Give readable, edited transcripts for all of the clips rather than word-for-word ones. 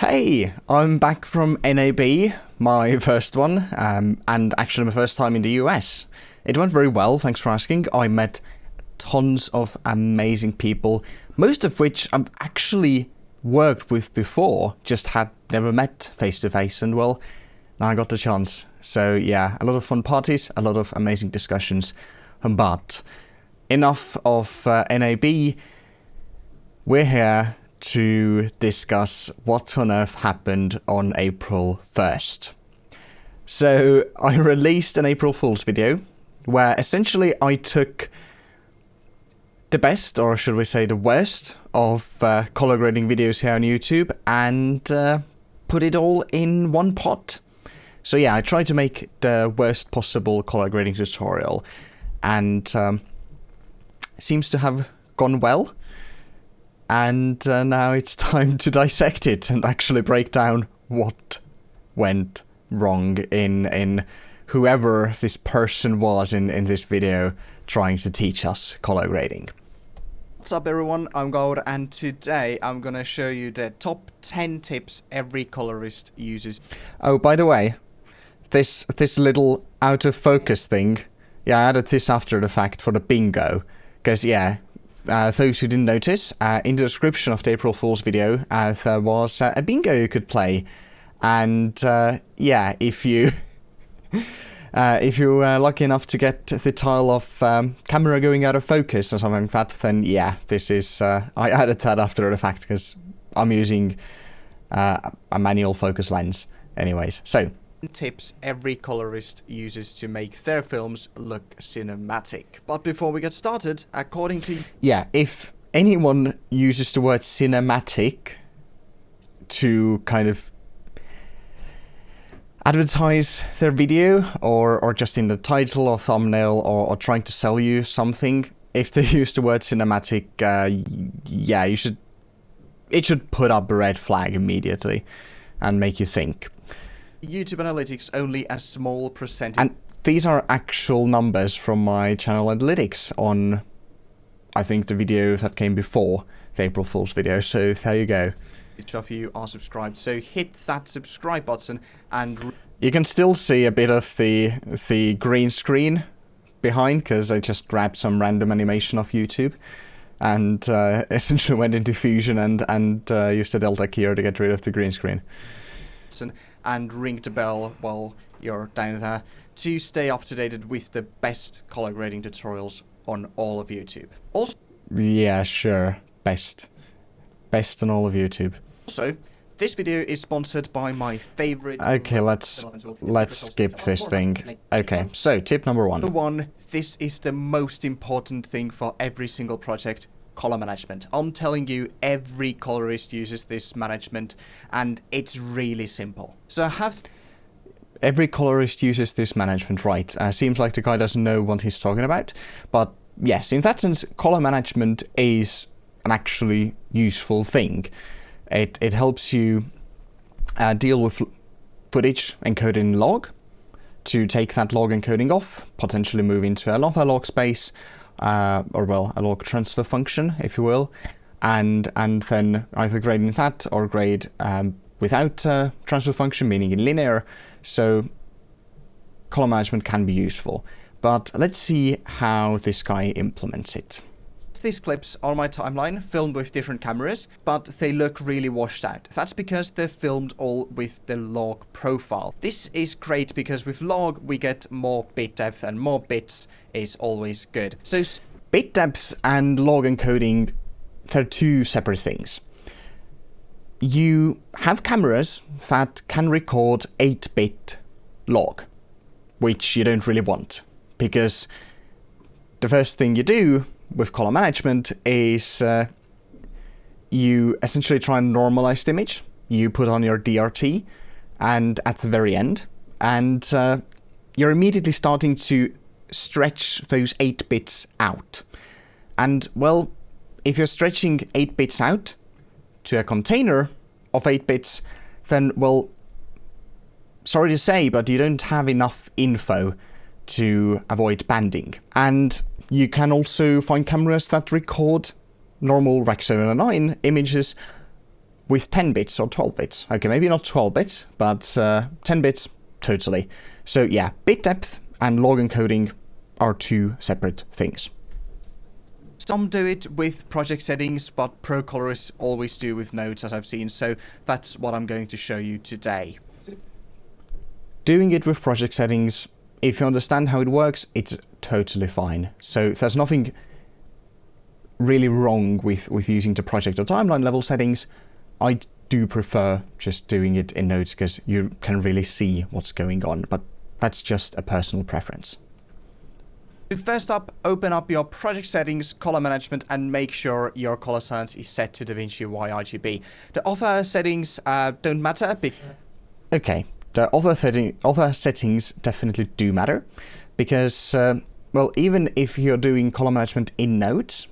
Hey, I'm back from NAB, my first one, and actually my first time in the US. It went very well, thanks for asking. I met tons of amazing people, most of which I've actually worked with before, just had never met face to face, and well, now I got the chance. So yeah, a lot of fun parties, a lot of amazing discussions, but enough of NAB, we're here to discuss what on earth happened on April 1st. So I released an April Fool's video where essentially I took the best, or should we say the worst, of color grading videos here on YouTube and put it all in one pot. So yeah, I tried to make the worst possible color grading tutorial, and seems to have gone well. And now it's time to dissect it and actually break down what went wrong in whoever this person was in this video trying to teach us color grading. What's up everyone, I'm Gamut, and today I'm gonna show you the top 10 tips every colorist uses. Oh, by the way, this little out of focus thing, yeah, I added this after the fact for the bingo, because yeah, those who didn't notice, in the description of the April Fool's video, there was a bingo you could play, and yeah, if you were lucky enough to get the tile of camera going out of focus or something like that, then yeah, this is I added that after the fact because I'm using a manual focus lens. Anyways, so tips every colorist uses to make their films look cinematic. But before we get started, according to... Yeah, if anyone uses the word cinematic to kind of advertise their video, or just in the title or thumbnail, or trying to sell you something, if they use the word cinematic, yeah, it should put up a red flag immediately and make you think. YouTube analytics only a small percentage. And these are actual numbers from my channel analytics on, I think, the video that came before the April Fool's video. So there you go. Each of you are subscribed, so hit that subscribe button, and you can still see a bit of the green screen behind because I just grabbed some random animation off YouTube and essentially went into Fusion and used the Delta key to get rid of the green screen. And ring the bell while you're down there to stay up to date with the best color grading tutorials on all of YouTube. Also, yeah, sure, best on all of YouTube. Also, this video is sponsored by my favorite... Okay, let's skip this thing. Okay, so tip number one. Number one, this is the most important thing for every single project. Color management. I'm telling you, every colorist uses this management, and it's really simple. So every colorist uses this management, right? Seems like the guy doesn't know what he's talking about, but yes, in that sense, color management is an actually useful thing. It helps you deal with footage encoded in log, to take that log encoding off, potentially move into another log space, or well, a log transfer function, if you will, and then either grade in that or grade without transfer function, meaning in linear. So color management can be useful, but let's see how this guy implements it. These clips are on my timeline, filmed with different cameras, but they look really washed out. That's because they're filmed all with the log profile. This is great because with log we get more bit depth, and more bits is always good. So bit depth and log encoding, they're two separate things. You have cameras that can record 8-bit log, which you don't really want, because the first thing you do with color management is you essentially try and normalize the image. You put on your DRT and at the very end, and you're immediately starting to stretch those 8 bits out. And well, if you're stretching 8 bits out to a container of 8 bits, then well, sorry to say, but you don't have enough info to avoid banding. And you can also find cameras that record normal Rec. 709 images with 10 bits or 12 bits. Okay, maybe not 12 bits, but 10 bits totally. So yeah, bit depth and log encoding are two separate things. Some do it with project settings, but pro colorists always do with nodes, as I've seen, so that's what I'm going to show you today. Doing it with project settings, if you understand how it works, it's totally fine. So there's nothing really wrong with using the project or timeline level settings. I do prefer just doing it in nodes because you can really see what's going on, but that's just a personal preference. First up, open up your project settings, color management, and make sure your color science is set to DaVinci Y RGB. The other settings don't matter. Okay, the other settings definitely do matter because, well, even if you're doing color management in nodes,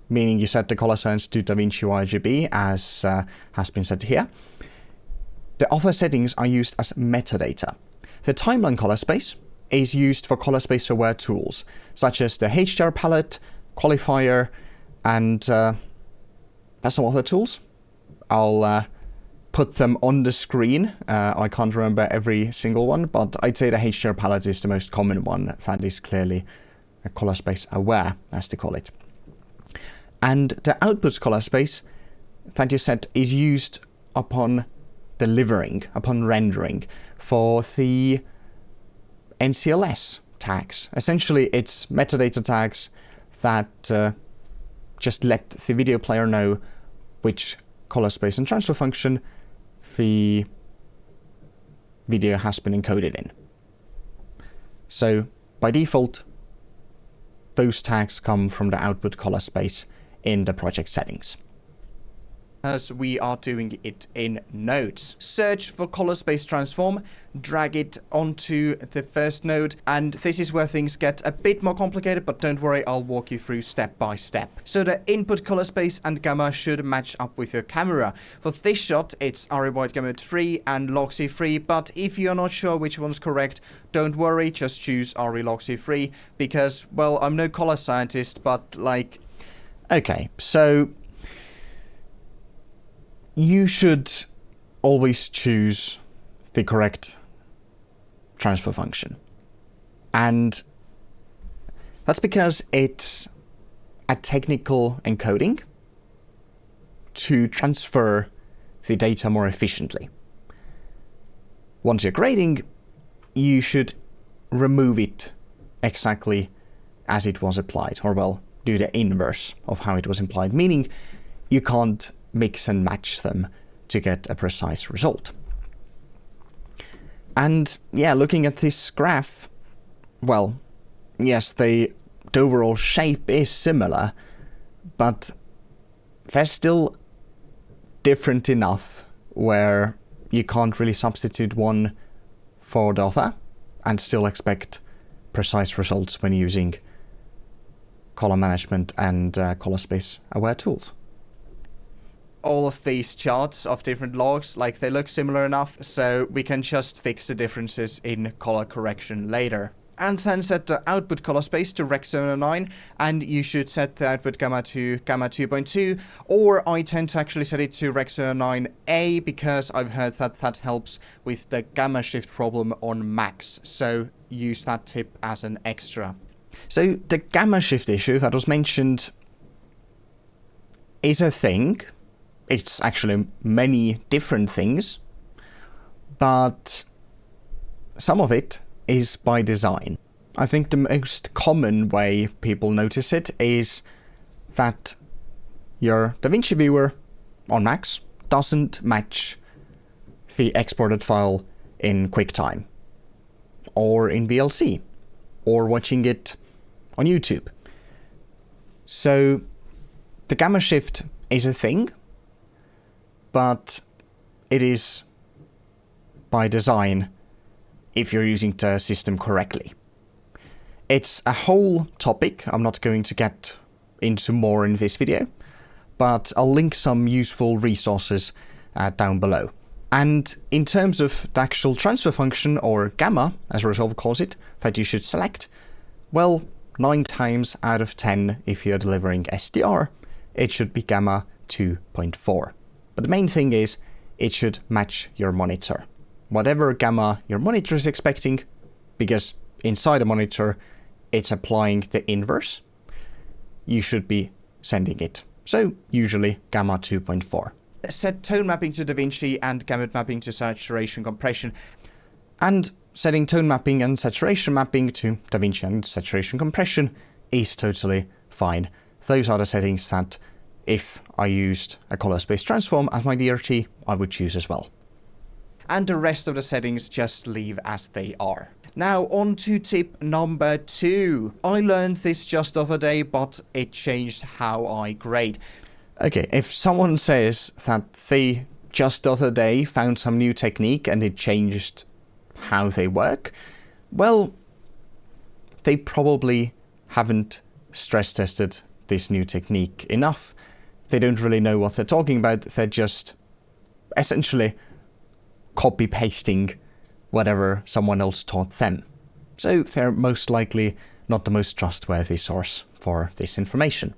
meaning you set the color science to DaVinci Y RGB as has been set here, the other settings are used as metadata. The timeline color space is used for color space aware tools, such as the HDR palette, qualifier, and some other tools. I'll put them on the screen. I can't remember every single one, but I'd say the HDR palette is the most common one that is clearly a color space aware, as they call it. And the output color space that you set is used upon delivering, upon rendering, for the NCLS tags. Essentially, it's metadata tags that just let the video player know which color space and transfer function the video has been encoded in. So, by default, those tags come from the output color space in the project settings. As we are doing it in nodes. Search for color space transform, drag it onto the first node, and this is where things get a bit more complicated, but don't worry, I'll walk you through step by step. So the input color space and gamma should match up with your camera. For this shot, it's RE Wide Gamut 3 and Log C3, but if you're not sure which one's correct, don't worry, just choose RE Log C3, because, well, I'm no color scientist, but like... Okay, so you should always choose the correct transfer function. And that's because it's a technical encoding to transfer the data more efficiently. Once you're grading, you should remove it exactly as it was applied, or well, do the inverse of how it was implied, meaning you can't mix and match them to get a precise result. And yeah, looking at this graph, well, yes, the overall shape is similar, but they're still different enough where you can't really substitute one for the other and still expect precise results when using color management and color space aware tools. All of these charts of different logs, like, they look similar enough, so we can just fix the differences in color correction later. And then set the output color space to Rec 709, and you should set the output gamma to gamma 2.2, or I tend to actually set it to Rec 709A because I've heard that that helps with the gamma shift problem on Macs, so use that tip as an extra. So the gamma shift issue that was mentioned is a thing. It's actually many different things, but some of it is by design. I think the most common way people notice it is that your DaVinci viewer on Macs doesn't match the exported file in QuickTime, or in VLC, or watching it on YouTube. So the gamma shift is a thing, but it is by design if you're using the system correctly. It's a whole topic I'm not going to get into more in this video, but I'll link some useful resources down below. And in terms of the actual transfer function, or gamma, as Resolve calls it, that you should select, well, 9 times out of 10, if you're delivering SDR, it should be gamma 2.4. But the main thing is it should match your monitor. Whatever gamma your monitor is expecting, because inside a monitor it's applying the inverse, you should be sending it. So usually gamma 2.4. Set tone mapping to DaVinci and gamut mapping to saturation compression. And setting tone mapping and saturation mapping to DaVinci and saturation compression is totally fine. Those are the settings that, if I used a color space transform as my DRT, I would choose as well. And the rest of the settings just leave as they are. Now on to tip number 2. I learned this just the other day, but it changed how I grade. Okay, if someone says that they just the other day found some new technique and it changed how they work, well, they probably haven't stress tested this new technique enough. They don't really know what they're talking about. They're just essentially copy-pasting whatever someone else taught them. So they're most likely not the most trustworthy source for this information.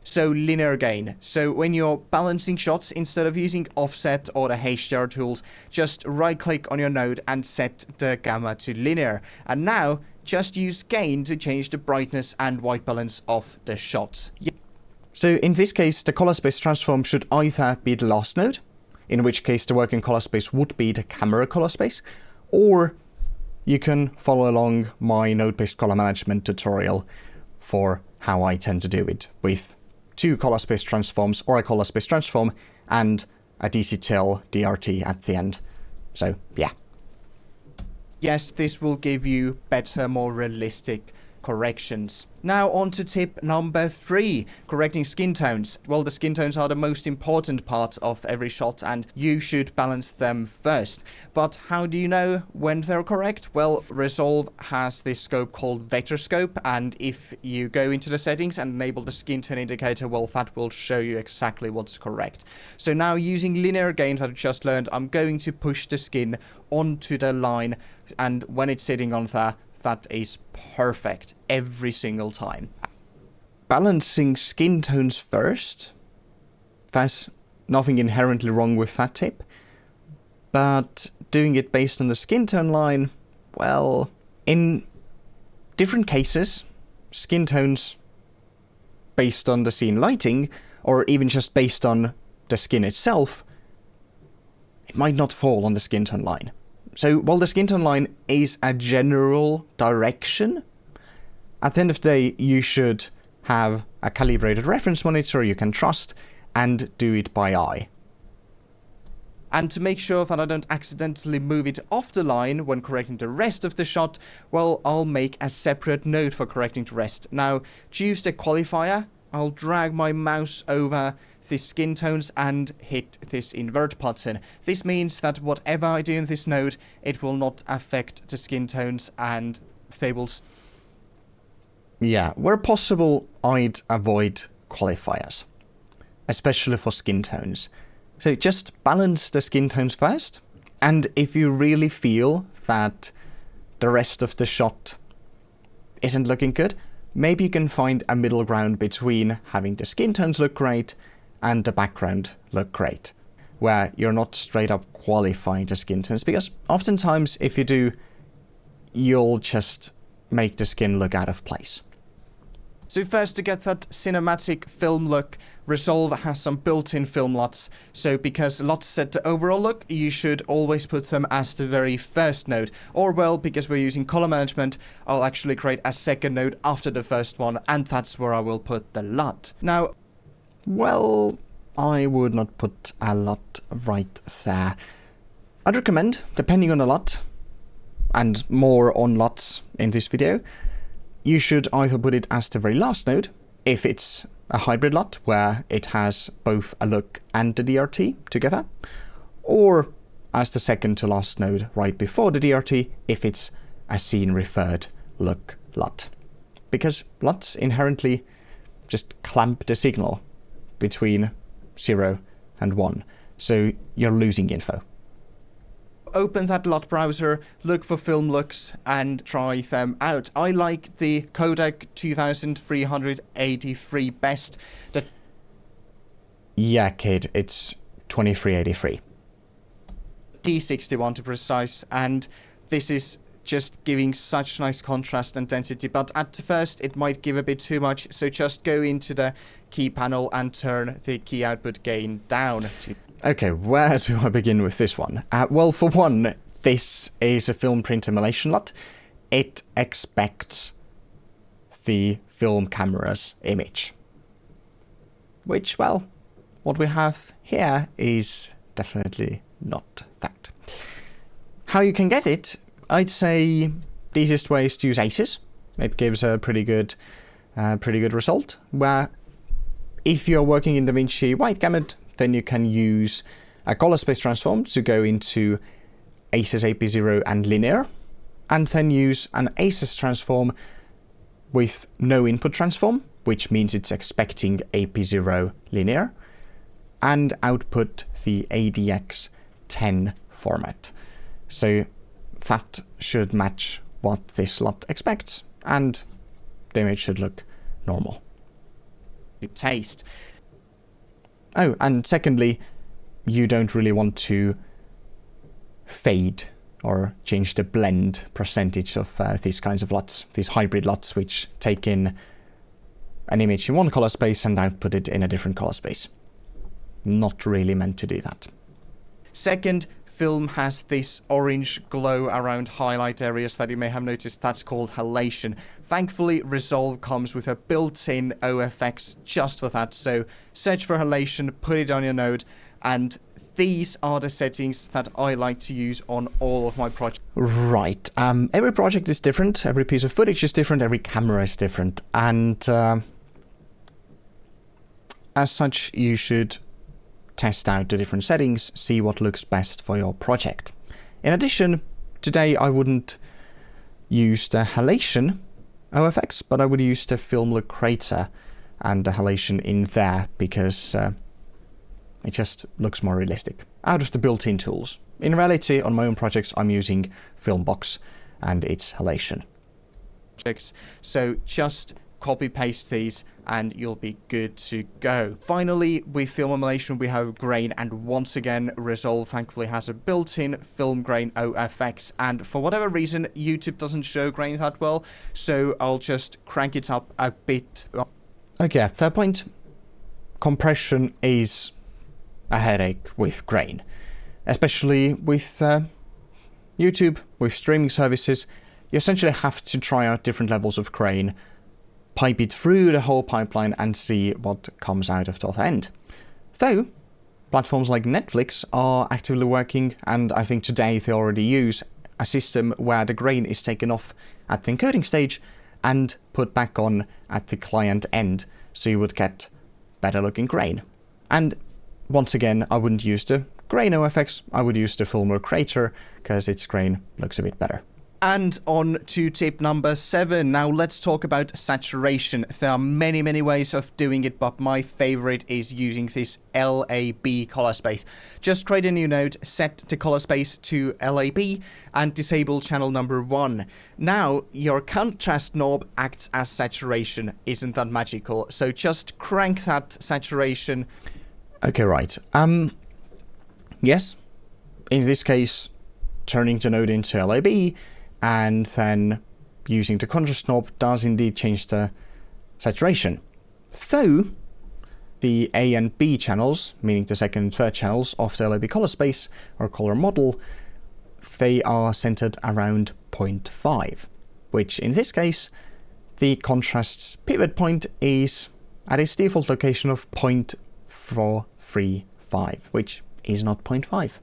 So linear gain. So when you're balancing shots, instead of using offset or the HDR tools, just right click on your node and set the gamma to linear. And now just use gain to change the brightness and white balance of the shots. So in this case, the color space transform should either be the last node, in which case the working color space would be the camera color space, or you can follow along my node-based color management tutorial for how I tend to do it, with 2 color space transforms or a color space transform and a DCTL DRT at the end. So yeah. Yes, this will give you better, more realistic corrections. Now on to tip number 3, correcting skin tones. Well, the skin tones are the most important part of every shot and you should balance them first. But how do you know when they're correct? Well, Resolve has this scope called vector scope, and if you go into the settings and enable the skin tone indicator, well, that will show you exactly what's correct. So now using linear gain that I just learned, I'm going to push the skin onto the line, and when it's sitting on there, that is perfect every single time. Balancing skin tones first, there's nothing inherently wrong with that tip, but doing it based on the skin tone line, well, in different cases, skin tones based on the scene lighting, or even just based on the skin itself, it might not fall on the skin tone line. So while the skin tone line is a general direction, at the end of the day, you should have a calibrated reference monitor you can trust and do it by eye. And to make sure that I don't accidentally move it off the line when correcting the rest of the shot, well, I'll make a separate node for correcting the rest. Now, choose the qualifier. I'll drag my mouse over the skin tones and hit this invert button. This means that whatever I do in this node, it will not affect the skin tones and they will... Yeah, where possible, I'd avoid qualifiers, especially for skin tones. So just balance the skin tones first, and if you really feel that the rest of the shot isn't looking good, maybe you can find a middle ground between having the skin tones look great and the background look great, where you're not straight up qualifying the skin tones, because oftentimes if you do, you'll just make the skin look out of place. So first, to get that cinematic film look, Resolve has some built-in film LUTs. So because LUTs set the overall look, you should always put them as the very first node. Or well, because we're using color management, I'll actually create a second node after the first one, and that's where I will put the LUT. Now, well, I would not put a LUT right there. I'd recommend, depending on the LUT, and more on LUTs in this video, you should either put it as the very last node, if it's a hybrid LUT where it has both a look and the DRT together, or as the second to last node right before the DRT, if it's a scene referred look LUT. Because LUTs inherently just clamp the signal between 0 and 1, so you're losing info. Open that LUT browser, look for film looks, and try them out. I like the Kodak 2383 best. Yeah, kid, it's 2383. D61 to precise, and this is just giving such nice contrast and density, but at first it might give a bit too much, so just go into the key panel and turn the key output gain down to... Okay, where do I begin with this one? Well, for one, this is a film print emulation LUT. It expects the film camera's image. Which, well, what we have here is definitely not that. How you can get it, I'd say the easiest way is to use ACES. It gives a pretty good result, where if you're working in DaVinci White Gamut, then you can use a color space transform to go into ACES AP0 and linear, and then use an ACES transform with no input transform, which means it's expecting AP0 linear, and output the ADX10 format. So that should match what this LUT expects, and the image should look normal. Taste. Oh, and secondly, you don't really want to fade or change the blend percentage of these kinds of LUTs, these hybrid LUTs, which take in an image in one color space and output it in a different color space. Not really meant to do that. Second, film has this orange glow around highlight areas that you may have noticed. That's called halation. Thankfully, Resolve comes with a built-in OFX just for that, so search for halation, put it on your node, and these are the settings that I like to use on all of my projects. Right. Every project is different, every piece of footage is different, every camera is different, and as such, you should test out the different settings, see what looks best for your project. In addition, today I wouldn't use the halation OFX, but I would use the film look creator and the halation in there, because it just looks more realistic out of the built-in tools. In reality, on my own projects, I'm using Filmbox and its halation. So just copy paste these and you'll be good to go. Finally, with film emulation, we have grain, and once again, Resolve thankfully has a built-in film grain OFX, and for whatever reason, YouTube doesn't show grain that well, so I'll just crank it up a bit. Okay, fair point. Compression is a headache with grain, especially with YouTube, with streaming services. You essentially have to try out different levels of grain, pipe it through the whole pipeline, and see what comes out of the other end. Though, platforms like Netflix are actively working, and I think today they already use a system where the grain is taken off at the encoding stage and put back on at the client end, so you would get better looking grain. And once again, I wouldn't use the grain OFX, I would use the Filmer Creator, because its grain looks a bit better. And on to tip number 7. Now let's talk about saturation. There are many ways of doing it, but my favorite is using this LAB color space. Just create a new node, set the color space to LAB, and disable channel number 1. Now your contrast knob acts as saturation. Isn't that magical? So just crank that saturation. Okay, right. Yes, in this case, turning the node into LAB and then using the contrast knob does indeed change the saturation. Though the A and B channels, meaning the second and third channels of the LAB color space or color model, they are centered around 0.5, which in this case, the contrast's pivot point is at its default location of 0.435, which is not 0.5.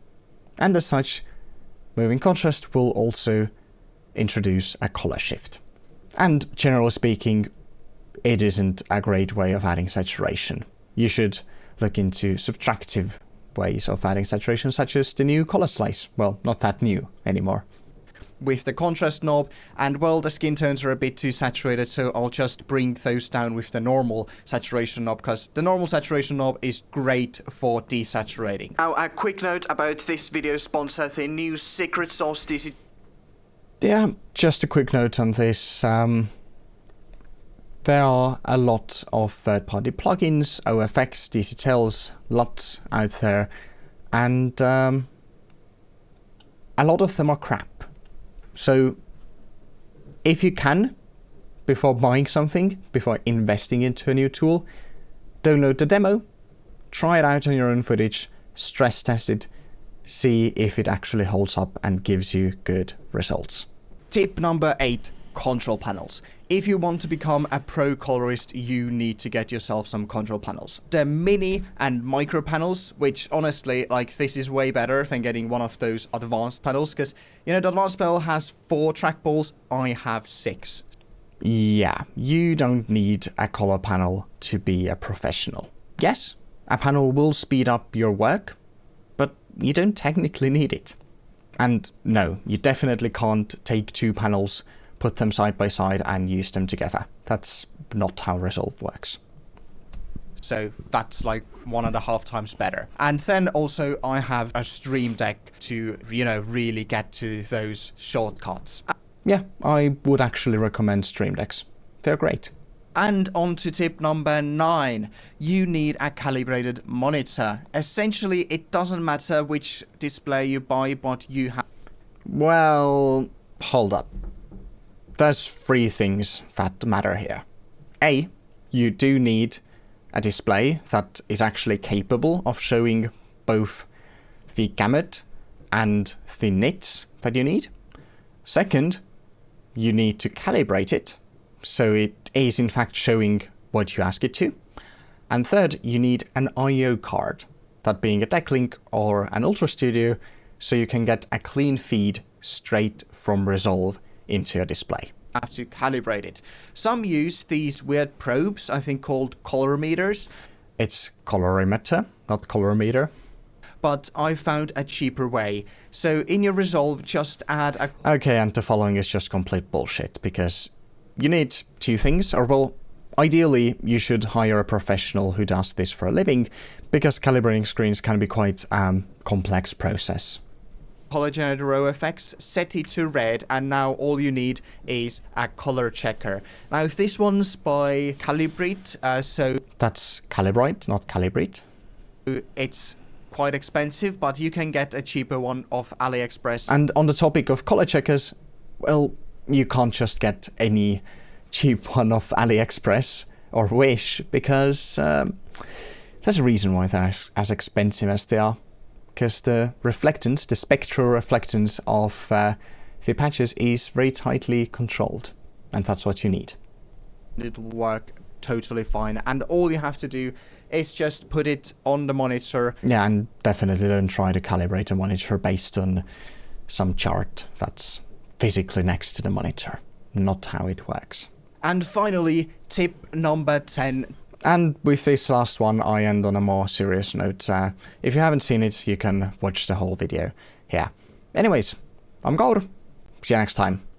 And as such, moving contrast will also introduce a color shift. And generally speaking, it isn't a great way of adding saturation. You should look into subtractive ways of adding saturation, such as the new color slice. Well, not that new anymore. With the contrast knob, and well, the skin tones are a bit too saturated, so I'll just bring those down with the normal saturation knob, because the normal saturation knob is great for desaturating. Now, a quick note about this video sponsor, the new secret sauce DC. Yeah, just a quick note on this. There are a lot of third-party plugins, OFX, DCTLs, LUTs out there and a lot of them are crap. So if you can, before buying something, before investing into a new tool, download the demo, try it out on your own footage, stress test it, see if it actually holds up and gives you good results. Tip number 8, control panels. If you want to become a pro colorist, you need to get yourself some control panels. The mini and micro panels, which honestly, like, this is way better than getting one of those advanced panels, because, you know, the advanced panel has 4 trackballs, I have 6. Yeah, you don't need a color panel to be a professional. Yes, a panel will speed up your work, but you don't technically need it. And no, you definitely can't take 2 panels, put them side by side and use them together. That's not how Resolve works. So that's like 1.5 times better. And then also I have a Stream Deck to, you know, really get to those shortcuts. Yeah, I would actually recommend Stream Decks. They're great. And on to tip number 9. You need a calibrated monitor. Essentially, it doesn't matter which display you buy, but you have... Well, hold up. There's 3 things that matter here. A, you do need a display that is actually capable of showing both the gamut and the nits that you need. Second, you need to calibrate it, so it is in fact showing what you ask it to. And third, you need an I/O card, that being a Decklink or an Ultra Studio, so you can get a clean feed straight from Resolve into your display. Have to calibrate it. Some use these weird probes, I think called colorimeters. It's colorimeter, not colorimeter. But I found a cheaper way. So in your Resolve, just add a... Okay, and the following is just complete bullshit, because you need 2 things, or well, ideally you should hire a professional who does this for a living, because calibrating screens can be quite complex process. Color generator row effects, set it to red, and now all you need is a color checker. Now this one's by Calibrate, so... That's Calibrate, not Calibrate. It's quite expensive, but you can get a cheaper one off AliExpress. And on the topic of color checkers, well, you can't just get any cheap one off AliExpress or Wish, because there's a reason why they're as expensive as they are. Because the reflectance, the spectral reflectance of the patches is very tightly controlled, and that's what you need. It'll work totally fine, and all you have to do is just put it on the monitor. Yeah, and definitely don't try to calibrate a monitor based on some chart that's physically next to the monitor. Not how it works. And finally, tip number 10. And with this last one, I end on a more serious note. If you haven't seen it, you can watch the whole video here. Anyways, I'm Gaur. See you next time.